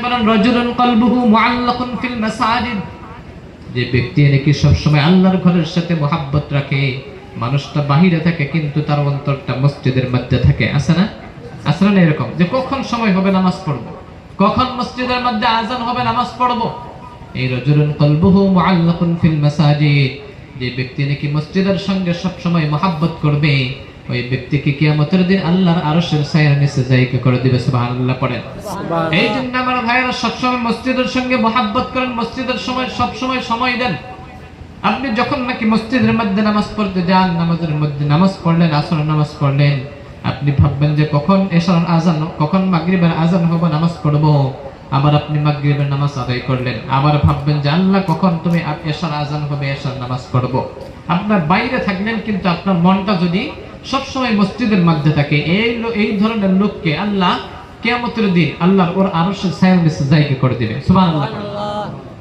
বলেন রাজুলুন কলবুহু মুআল্লাকুন ফিল মাসাজিদ, যে ব্যক্তি নাকি সব সময় আল্লাহর ঘরের সাথে মহব্বত রাখে, মানুষটা বাহিরে থাকে কিন্তু তার অন্তরটা মসজিদের মধ্যে থাকে। আছে না? আছে না এরকম যে কখন সময় হবে নামাজ পড়বো, কখন মসজিদের মধ্যে আজান হবে নামাজ পড়বো। এই রাজুলুন কলবুহু মুআল্লাকুন ফিল মাসাজিদ, যে ব্যক্তি নাকি মসজিদের সঙ্গে সব সময় মহব্বত করবে, ওই ব্যক্তিকে কিয়ামতের দিন আল্লাহর আরশের ছায়ার নিচে জায়গা করে দিবে। সুবহানাল্লাহ পড়েন। এই জন্য আমার ভাইয়েরা সবসময় মসজিদের সঙ্গে মহব্বত করেন, মসজিদের সময় সবসময় সময় দেন। আপনি যখন নাকি মসজিদের মধ্যে নামাজ পড়তে যান, নামাজের মধ্যে নামাজ পড়লেন, আসরের নামাজ পড়লেন, আপনি ভাববেন যে কখন এশার আজান, কখন মাগরিবের আজান হবে নামাজ পড়বো। আবার আপনি মাগরিবের নামাজ আদায় করলেন, আবার ভাববেন যে আল্লাহ কখন তুমি এশার আজান হবে, এশার নামাজ পড়বো। আপনার বাইরে থাকলেন কিন্তু আপনার মনটা যদি সবসময় মসজিদের মধ্যে থাকে, এই ধরনের লোককে আল্লাহ কিয়ামতের দিন আল্লাহর ওর আরশের ছায়ার নিচে জায়গা করে দিবে। সুবহানাল্লাহ।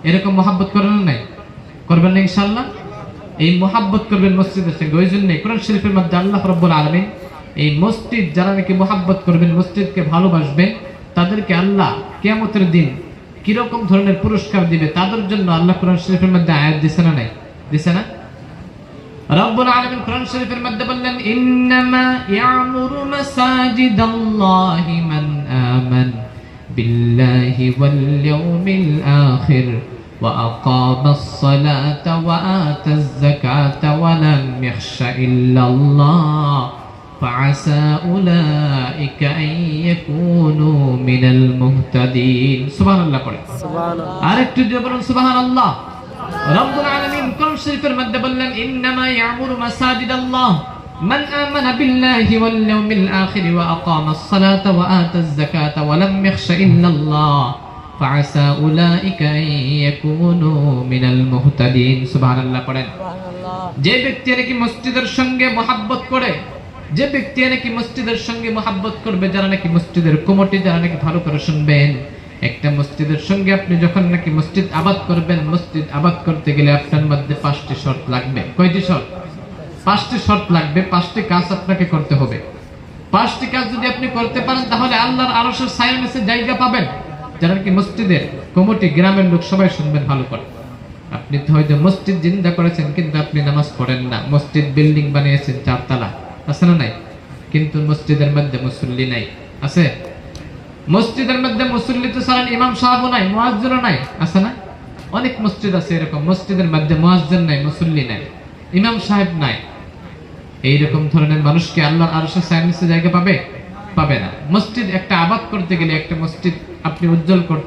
এরকম মহব্বত করেন নাই? করবেন না ইনশাআল্লাহ? এই মহব্বত করবেন মসজিদের সঙ্গে। ওই জন্য কোরআন শরীফের মধ্যে আল্লাহ রাব্বুল আলামিন এই মসজিদ যারা নাকি মহব্বত করবেন, মসজিদকে ভালোবাসবেন, তাদেরকে আল্লাহ কিয়ামতের দিন কিরকম ধরনের পুরস্কার দিবে তাদের জন্য আল্লাহ কোরআন শরীফের মধ্যে আয়াত দিছে না? নাই দিছে না? রব্বুল আলামিন কোরআন শরীফের মধ্যে বললেন ইন্নামা ইয়ামুরু মাসাজিদাল্লাহি মান আমানা বিল্লাহি ওয়াল ইয়াউমিল আখির ওয়া আকামাস সালাতা ওয়া আতাজ যাকাতা ওয়া লাম ইয়াখশা ইল্লাল্লাহ ফাআসা উলাইকা আন ইয়াকুনু মিনাল মুহতাদিন। সুবহানাল্লাহ পড়ে। সুবহানাল্লাহ। আরেকটু জোরে বলুন সুবহানাল্লাহ। রব্বুল আলামিন কোরআন শরীফের মধ্যে বললেন ইন্নামা ইয়ামুরু মাসাজিদাল্লাহ মান আমানা বিল্লাহি ওয়াল ইয়াউমিল আখির ওয়া আকামাস সালাতা ওয়া আতাজ যাকাতা ওয়া লাম ইয়াখশা ইল্লাল্লাহ ফাআসা উলাইকা আন ইয়াকুনু মিনাল মুহতাদিন। সুবহানাল্লাহ পড়েন। যে ব্যক্তি নাকি মসজিদের সঙ্গে মহব্বত করে, যে ব্যক্তি নাকি মসজিদের সঙ্গে মহব্বত করবে, যারা নাকি মসজিদের কমিটি, যারা নাকি ভালো করে শুনবেন, একটা মসজিদের সঙ্গে আপনি যখন নাকি মসজিদ আবাদ করবেন, মসজিদ আবাদ করতে গেলে আপনার মধ্যে 5টি শর্ত লাগবে। কয়টি শর্ত? 5টি শর্ত লাগবে। 5টি কাজ আপনাকে করতে হবে। 5টি কাজ যদি আপনি করতে পারেন তাহলে আল্লাহর আরশের ছায়ার নিচে জায়গা পাবেন। যারা নাকি মসজিদের কমিটি, গ্রামের লোক সবাই শুনবেন ভালো করে। আপনি তো হয়তো মসজিদ জিন্দা করেছেন কিন্তু আপনি নামাজ পড়েন না, মসজিদ বিল্ডিং বানিয়েছেন 4 তলা, আছে না নাই? কিন্তু মসজিদের মধ্যে মুসল্লি নাই। আছে? মসজিদের মধ্যে মুসল্লি তো ছাড়ান ইমাম সাহেবও নাই, মুয়াজ্জিনও নাই। আছে না? অনেক মসজিদ আছে এরকম, মসজিদের মধ্যে মুয়াজ্জিন নাই, মুসল্লি নাই, ইমাম সাহেব নাই। এইরকম ধরনের মানুষকে আল্লাহর আরশের ছায়ার নিচে জায়গা পাবে? পাবে না। মসজিদ একটা আবাদ করতে গেলে, একটা মসজিদ আপনি উজ্জ্বল করতে